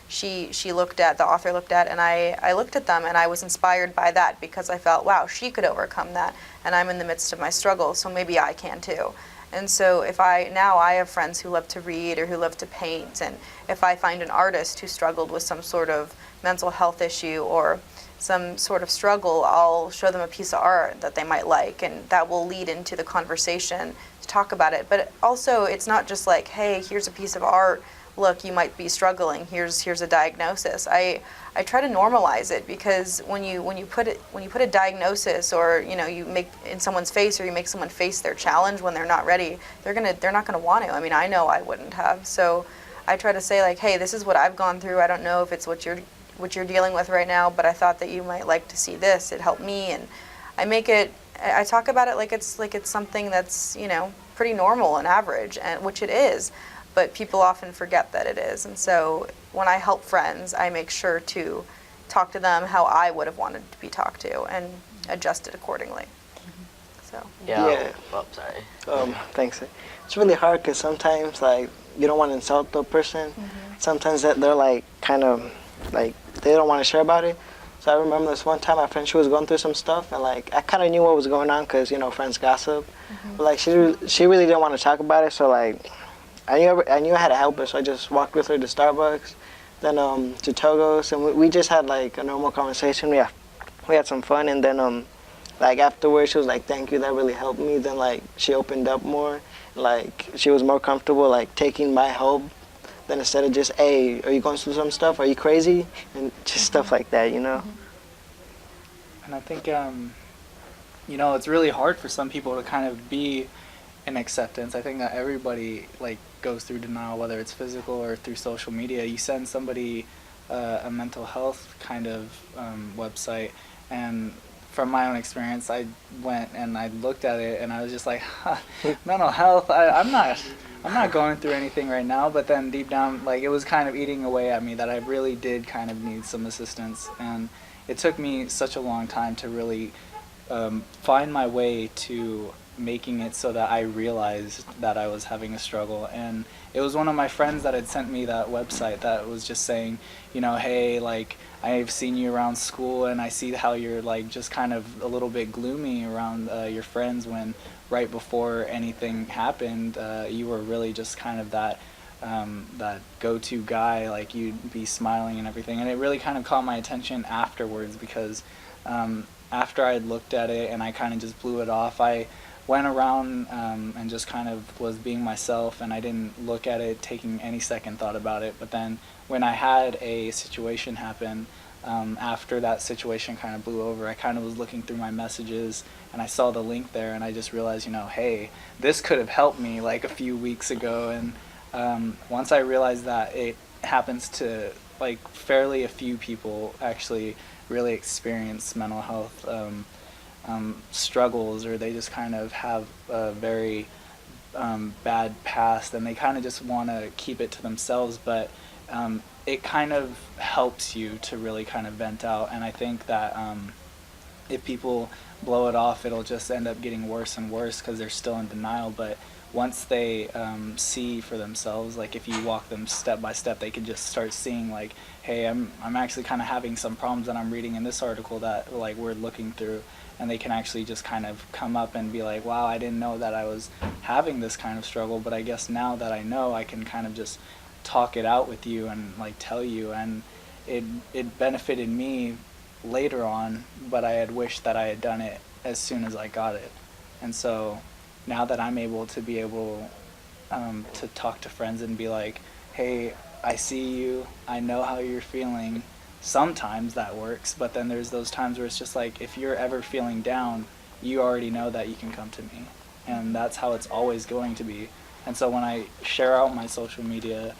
she looked at, the author looked at, and I looked at them, and I was inspired by that because I felt, wow, she could overcome that, and I'm in the midst of my struggle, so maybe I can too. And so now I have friends who love to read or who love to paint, and if I find an artist who struggled with some sort of mental health issue or some sort of struggle, I'll show them a piece of art that they might like, and that will lead into the conversation to talk about it. But also, it's not just like, hey, here's a piece of art, look, you might be struggling. Here's a diagnosis. I try to normalize it, because when you put a diagnosis, or you make in someone's face, or you make someone face their challenge when they're not ready, they're not gonna want to. I mean, I know I wouldn't have. So I try to say, like, hey, this is what I've gone through. I don't know if it's what you're dealing with right now, but I thought that you might like to see this. It helped me, and I talk about it like it's something that's pretty normal and average, and which it is, but people often forget that it is. And so when I help friends, I make sure to talk to them how I would have wanted to be talked to, and adjust it accordingly. So Yeah. Oh, sorry. Thanks. It's really hard because sometimes, like, you don't want to insult the person. Sometimes they're like kind of like they don't want to share about it. So I remember this one time my friend, she was going through some stuff, and like I kind of knew what was going on because friends gossip. But like she really didn't want to talk about it. So like I knew I had to help her. So I just walked with her to Starbucks, then to Togo's, and we just had like a normal conversation. We had some fun, and then like afterwards she was like, "Thank you, that really helped me." Then like she opened up more, like she was more comfortable like taking my help. Then instead of just, hey, are you going through some stuff? Are you crazy? And just stuff like that, And I think, it's really hard for some people to kind of be in acceptance. I think that everybody, like, goes through denial, whether it's physical or through social media. You send somebody a mental health kind of website, and from my own experience, I went and I looked at it and I was just like, mental health, I'm not going through anything right now. But then deep down, like, it was kind of eating away at me that I really did kind of need some assistance. And it took me such a long time to really find my way to making it so that I realized that I was having a struggle. And it was one of my friends that had sent me that website that was just saying, hey, like, I've seen you around school and I see how you're like just kind of a little bit gloomy around your friends, when right before anything happened, you were really just kind of that go-to guy, like you'd be smiling and everything. And it really kind of caught my attention afterwards, because after I looked at it and I kind of just blew it off, I went around and just kind of was being myself, and I didn't look at it taking any second thought about it. But then when I had a situation happen, after that situation kind of blew over, I kind of was looking through my messages and I saw the link there, and I just realized, hey, this could have helped me like a few weeks ago. And once I realized that it happens to like fairly a few people actually really experience mental health struggles, or they just kind of have a very bad past and they kind of just want to keep it to themselves, but it kind of helps you to really kind of vent out. And I think that if people blow it off, it'll just end up getting worse and worse because they're still in denial. But once they see for themselves, like if you walk them step by step, they can just start seeing like, hey, I'm actually kind of having some problems that I'm reading in this article that like we're looking through. And they can actually just kind of come up and be like, wow, I didn't know that I was having this kind of struggle, but I guess now that I know, I can kind of just talk it out with you and like tell you. And it benefited me later on, but I had wished that I had done it as soon as I got it. And so now that I'm able to to talk to friends and be like, hey, I see you, I know how you're feeling. Sometimes that works, but then there's those times where it's just like, if you're ever feeling down, you already know that you can come to me, and that's how it's always going to be. And so when I share out my social media,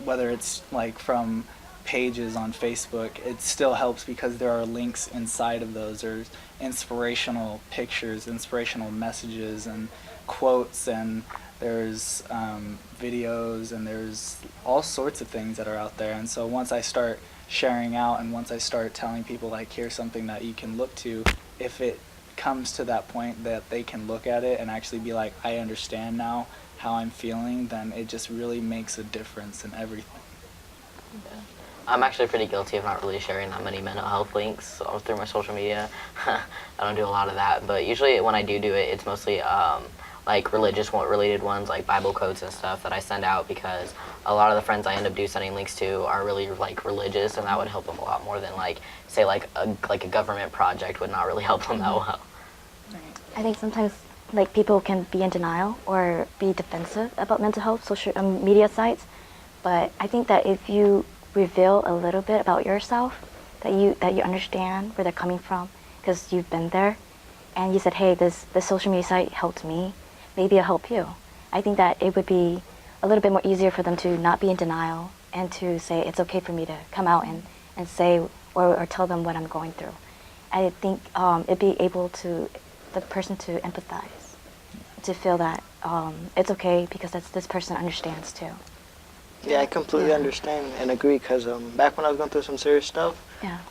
whether it's like from pages on Facebook, it still helps because there are links inside of those. There's inspirational pictures, inspirational messages, and quotes, and there's videos, and there's all sorts of things that are out there. And so once I start sharing out, and once I start telling people like, here's something that you can look to, if it comes to that point that they can look at it and actually be like, I understand now how I'm feeling, then it just really makes a difference in everything. Yeah. I'm actually pretty guilty of not really sharing that many mental health links through my social media. I don't do a lot of that, but usually when I do it, it's mostly like related ones, like Bible quotes and stuff that I send out, because a lot of the friends I end up sending links to are really like religious, and that would help them a lot more than like say like a government project would not really help them that well. I think sometimes like people can be in denial or be defensive about mental health social media sites, but I think that if you reveal a little bit about yourself, that you understand where they're coming from because you've been there, and you said, hey, this social media site helped me, maybe it'll help you. I think that it would be a little bit more easier for them to not be in denial and to say it's okay for me to come out and say or tell them what I'm going through. I think it'd be able to the person to empathize, to feel that it's okay because this person understands too. Yeah, I completely understand and agree because back when I was going through some serious stuff,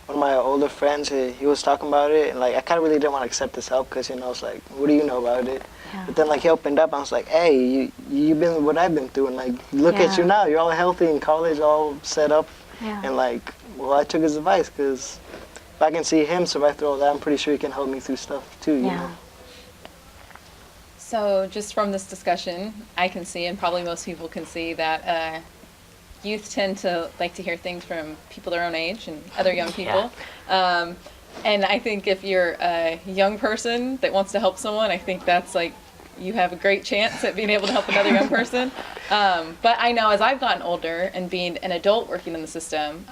one of my older friends, he was talking about it, and like I kind of really didn't want to accept this help because, you know, it's like, what do you know about it? Yeah. But then like he opened up, I was like, hey, you've been what I've been through, and like look at you now, you're all healthy in college, all set up, and like, well, I took his advice because if I can see him survive through all that, I'm pretty sure he can help me through stuff too, you know? So just from this discussion, I can see, and probably most people can see, that youth tend to like to hear things from people their own age and other young people. And I think if you're a young person that wants to help someone, I think that's like, you have a great chance at being able to help another young person. But I know as I've gotten older and being an adult working in the system,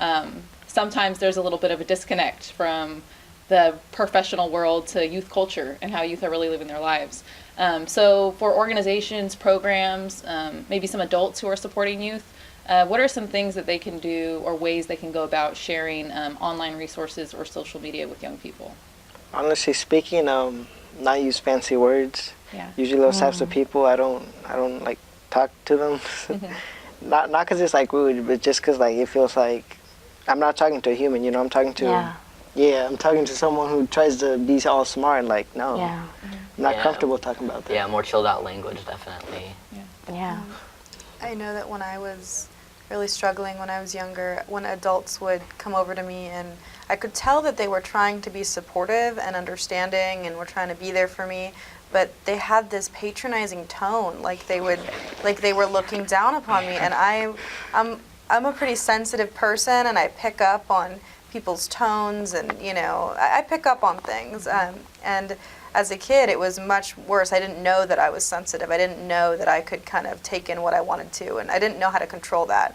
sometimes there's a little bit of a disconnect from the professional world to youth culture and how youth are really living their lives. So for organizations, programs, maybe some adults who are supporting youth, what are some things that they can do or ways they can go about sharing online resources or social media with young people? Honestly speaking, not use fancy words. Usually those types of people, I don't like talk to them. Not because it's like rude, but just because like it feels like I'm not talking to a human, you know. I'm talking to I'm talking to someone who tries to be all smart and like no, I'm not comfortable talking about that. Yeah, more chilled out language, definitely. I know that when I was really struggling when I was younger, when adults would come over to me and I could tell that they were trying to be supportive and understanding and were trying to be there for me, but they had this patronizing tone, like they were looking down upon me. And I'm a pretty sensitive person, and I pick up on people's tones, and you know, I pick up on things. And as a kid, it was much worse. I didn't know that I was sensitive. I didn't know that I could kind of take in what I wanted to, and I didn't know how to control that.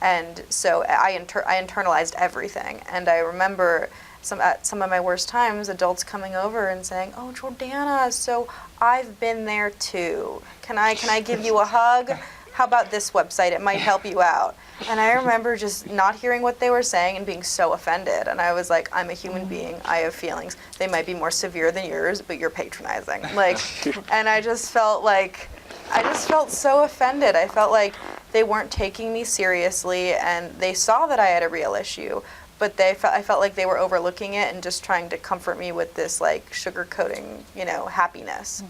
And so I internalized everything. And I remember at some of my worst times, adults coming over and saying, "Oh, Jordana, so I've been there too. Can I give you a hug? How about this website? It might help you out." And I remember just not hearing what they were saying and being so offended. And I was like, I'm a human being. I have feelings. They might be more severe than yours, but you're patronizing. Like, and I just felt so offended. I felt like they weren't taking me seriously, and they saw that I had a real issue, but I felt like they were overlooking it and just trying to comfort me with this like sugarcoating, you know, happiness.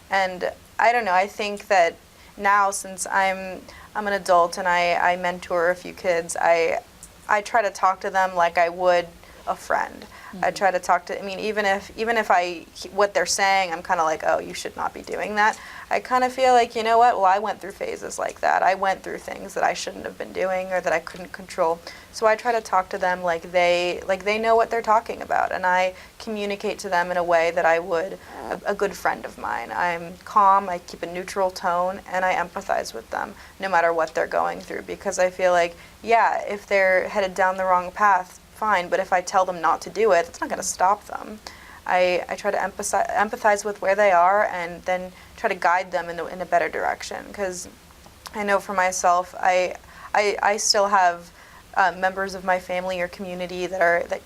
And I don't know. I think that now, since I'm an adult and I mentor a few kids, I try to talk to them like I would a friend. I try to talk to, I mean, even if what they're saying, I'm kind of like, oh, you should not be doing that. I kind of feel like, you know what, well, I went through phases like that. I went through things that I shouldn't have been doing or that I couldn't control. So I try to talk to them like they know what they're talking about, and I communicate to them in a way that I would a good friend of mine. I'm calm, I keep a neutral tone, and I empathize with them no matter what they're going through, because I feel like, yeah, if they're headed down the wrong path, fine, but if I tell them not to do it, it's not going to stop them. I try to empathize with where they are and then try to guide them in a better direction, because I know for myself, I still have members of my family or community that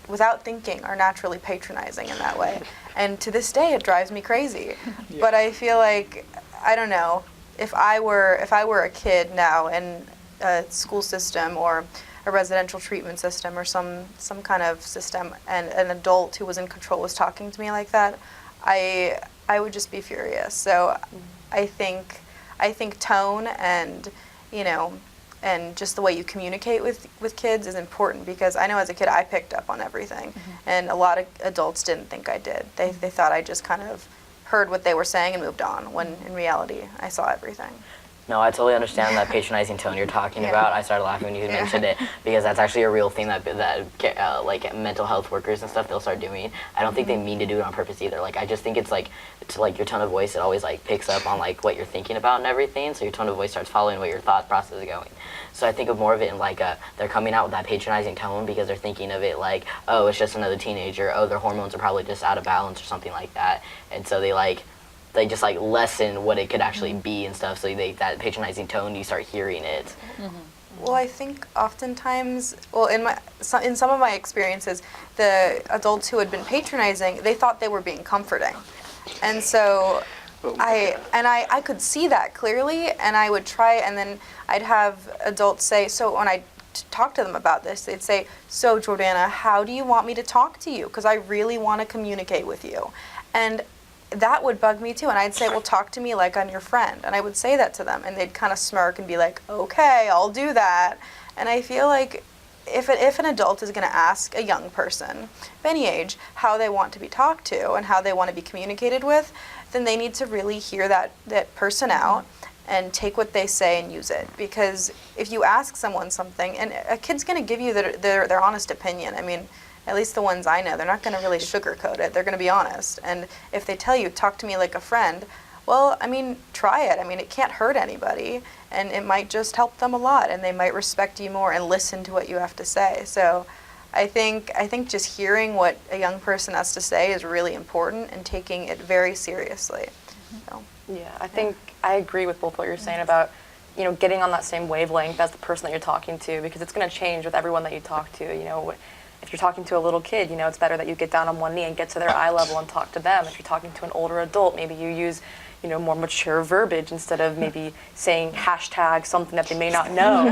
without thinking are naturally patronizing in that way, and to this day it drives me crazy. But I feel like, I don't know, if I were a kid now in a school system or a residential treatment system or some kind of system, and an adult who was in control was talking to me like that, I would just be furious. So I think tone and, you know, and just the way you communicate with kids is important, because I know as a kid I picked up on everything, and a lot of adults didn't think I did. They thought I just kind of heard what they were saying and moved on, when in reality I saw everything. No, I totally understand that patronizing tone you're talking about. I started laughing when you mentioned it because that's actually a real thing that like mental health workers and stuff they'll start doing. I don't think they mean to do it on purpose either. Like I just think it's like your tone of voice. It always like picks up on like what you're thinking about and everything. So your tone of voice starts following what your thought process is going. So I think of more of it in like they're coming out with that patronizing tone because they're thinking of it like, oh, it's just another teenager. Oh, their hormones are probably just out of balance or something like that. And so they just like lessen what it could actually be and stuff. So that patronizing tone, you start hearing it. Well, I think oftentimes, in some of my experiences, the adults who had been patronizing, they thought they were being comforting, and so I could see that clearly, and I would try, and then I'd have adults say, so when I talk to them about this, they'd say, so Jordana, how do you want me to talk to you? Because I really want to communicate with you, and that would bug me too. And I'd say, well, talk to me like I'm your friend. And I would say that to them, and they'd kind of smirk and be like, okay, I'll do that. And I feel like if an adult is going to ask a young person of any age how they want to be talked to and how they want to be communicated with, then they need to really hear that person out and take what they say and use it. Because if you ask someone something, and a kid's going to give you their honest opinion. I mean, at least the ones I know, they're not going to really sugarcoat it. They're going to be honest. And if they tell you, talk to me like a friend, well, I mean, try it. I mean, it can't hurt anybody, and it might just help them a lot, and they might respect you more and listen to what you have to say. So I think just hearing what a young person has to say is really important and taking it very seriously. So. Yeah, I think I agree with both what you're saying about, getting on that same wavelength as the person that you're talking to, because it's going to change with everyone that you talk to. If you're talking to a little kid, it's better that you get down on one knee and get to their eye level and talk to them. If you're talking to an older adult, maybe you use, more mature verbiage instead of maybe saying hashtag something that they may not know.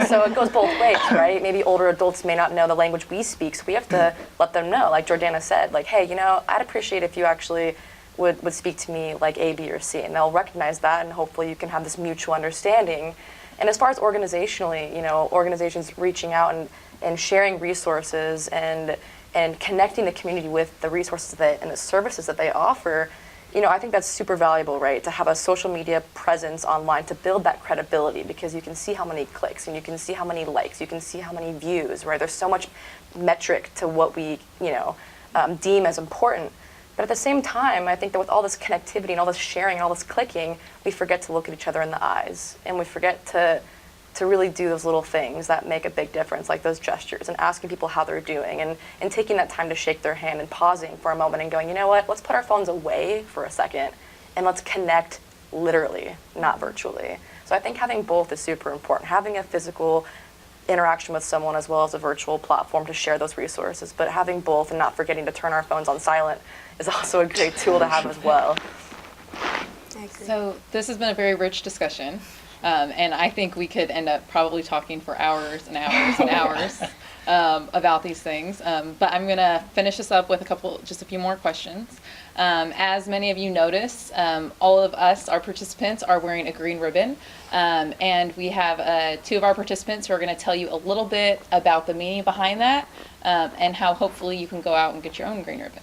So it goes both ways, right? Maybe older adults may not know the language we speak, so we have to let them know, like Jordana said, like, hey, I'd appreciate if you actually would speak to me like A, B, or C, and they'll recognize that, and hopefully you can have this mutual understanding. And as far as organizationally, organizations reaching out and sharing resources and connecting the community with the resources and the services that they offer, I think that's super valuable, right? To have a social media presence online to build that credibility, because you can see how many clicks and you can see how many likes, you can see how many views, right? There's so much metric to what we, deem as important. But at the same time, I think that with all this connectivity and all this sharing and all this clicking, we forget to look at each other in the eyes, and we forget to really do those little things that make a big difference, like those gestures, and asking people how they're doing, and taking that time to shake their hand and pausing for a moment and going, you know what, let's put our phones away for a second and let's connect literally, not virtually. So I think having both is super important. Having a physical interaction with someone as well as a virtual platform to share those resources, but having both and not forgetting to turn our phones on silent is also a great tool to have as well. So this has been a very rich discussion. And I think we could end up probably talking for hours and hours and hours about these things. But I'm going to finish this up with just a few more questions. As many of you notice, all of us, our participants, are wearing a green ribbon. And we have two of our participants who are going to tell you a little bit about the meaning behind that and how hopefully you can go out and get your own green ribbon.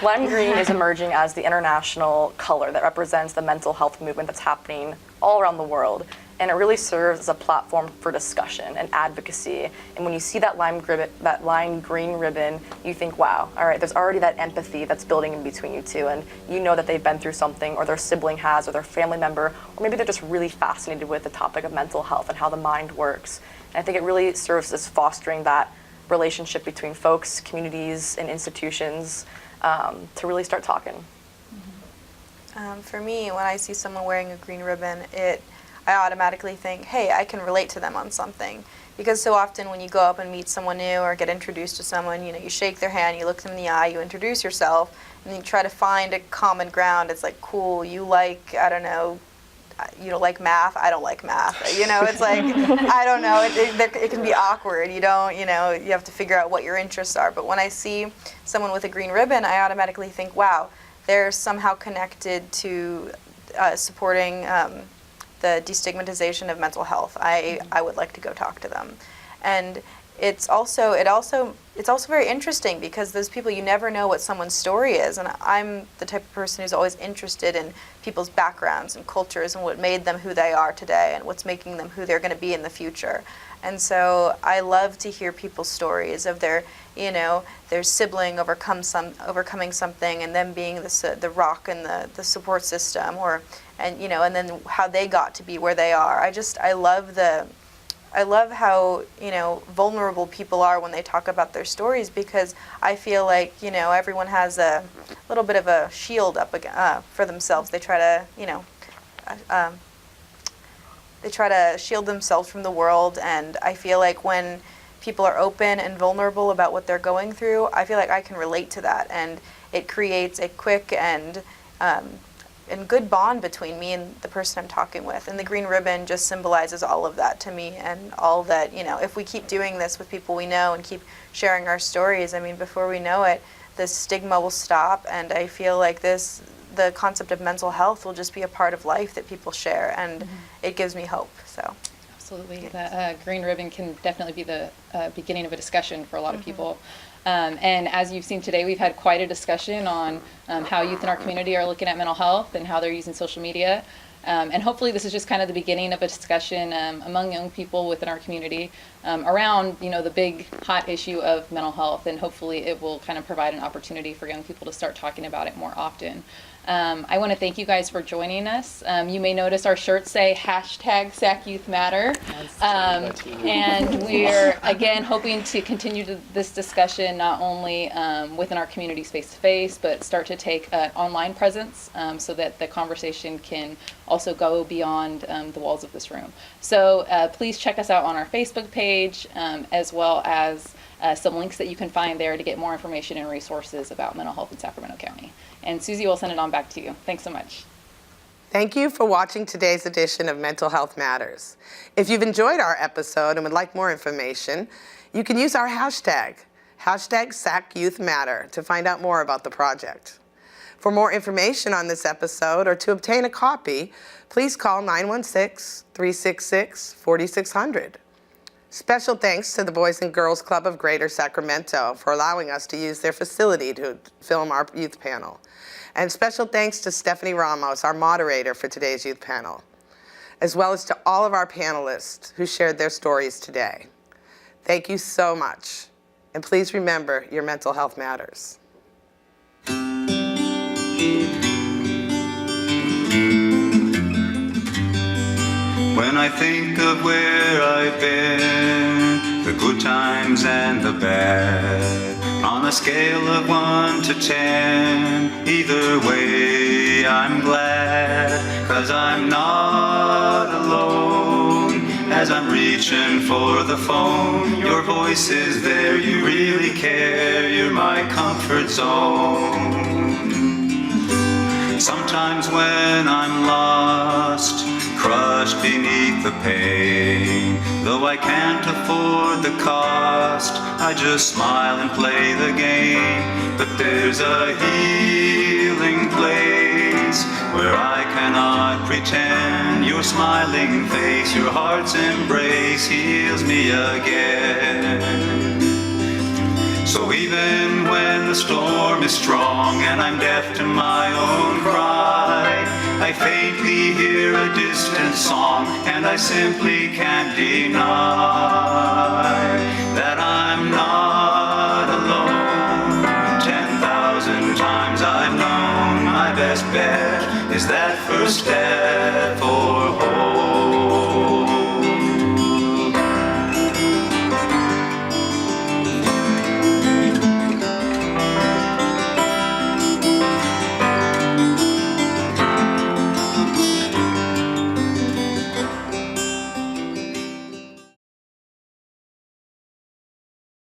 Lime green is emerging as the international color that represents the mental health movement that's happening all around the world. And it really serves as a platform for discussion and advocacy. And when you see that lime green ribbon, you think, wow, all right, there's already that empathy that's building in between you two. And you know that they've been through something, or their sibling has, or their family member, or maybe they're just really fascinated with the topic of mental health and how the mind works. And I think it really serves as fostering that relationship between folks, communities, and institutions to really start talking. For me, when I see someone wearing a green ribbon, I automatically think, hey, I can relate to them on something. Because so often when you go up and meet someone new or get introduced to someone, you shake their hand, you look them in the eye, you introduce yourself, and you try to find a common ground. It's like, cool, you like, I don't know, you don't like math, I don't like math. It's like, I don't know, it can be awkward. You have to figure out what your interests are. But when I see someone with a green ribbon, I automatically think, wow, they're somehow connected to supporting the destigmatization of mental health. I would like to go talk to them. And it's also very interesting because those people, you never know what someone's story is, and I'm the type of person who's always interested in people's backgrounds and cultures and what made them who they are today and what's making them who they're going to be in the future. And so I love to hear people's stories of their sibling overcoming something and them being the rock and the support system, and then how they got to be where they are. I love how vulnerable people are when they talk about their stories, because I feel like everyone has a little bit of a shield up for themselves. They try to shield themselves from the world, and I feel like when people are open and vulnerable about what they're going through, I feel like I can relate to that, and it creates a quick and good bond between me and the person I'm talking with. And the green ribbon just symbolizes all of that to me, and all that, if we keep doing this with people we know and keep sharing our stories, I mean, before we know it, the stigma will stop, and I feel like the concept of mental health will just be a part of life that people share, and it gives me hope. So absolutely, the green ribbon can definitely be the beginning of a discussion for a lot of people. And as you've seen today, we've had quite a discussion on how youth in our community are looking at mental health and how they're using social media. And hopefully this is just kind of the beginning of a discussion among young people within our community around, the big hot issue of mental health. And hopefully it will kind of provide an opportunity for young people to start talking about it more often. I want to thank you guys for joining us. You may notice our shirts say #SacYouthMatter. And we're, again, hoping to continue this discussion not only within our communities face-to-face, but start to take an online presence so that the conversation can also go beyond the walls of this room. So please check us out on our Facebook page, as well as some links that you can find there to get more information and resources about mental health in Sacramento County. And Susie, will send it on back to you. Thanks so much. Thank you for watching today's edition of Mental Health Matters. If you've enjoyed our episode and would like more information, you can use our hashtag #SacYouthMatter, to find out more about the project. For more information on this episode or to obtain a copy, please call 916-366-4600. Special thanks to the Boys and Girls Club of Greater Sacramento for allowing us to use their facility to film our youth panel. And special thanks to Stephanie Ramos, our moderator for today's youth panel, as well as to all of our panelists who shared their stories today. Thank you so much. And please remember, your mental health matters. When I think of where I've been, the good times and the bad, on a scale of 1 to 10, either way I'm glad, 'cause I'm not alone. As I'm reaching for the phone, your voice is there, you really care, you're my comfort zone. Sometimes when I'm lost, crushed beneath the pain, though I can't afford the cost, I just smile and play the game. But there's a healing place where I cannot pretend. Your smiling face, your heart's embrace heals me again. So even when the storm is strong and I'm deaf to my own cry, I faintly hear a distant song, and I simply can't deny that I'm not alone. 10,000 times I've known my best bet is that first step.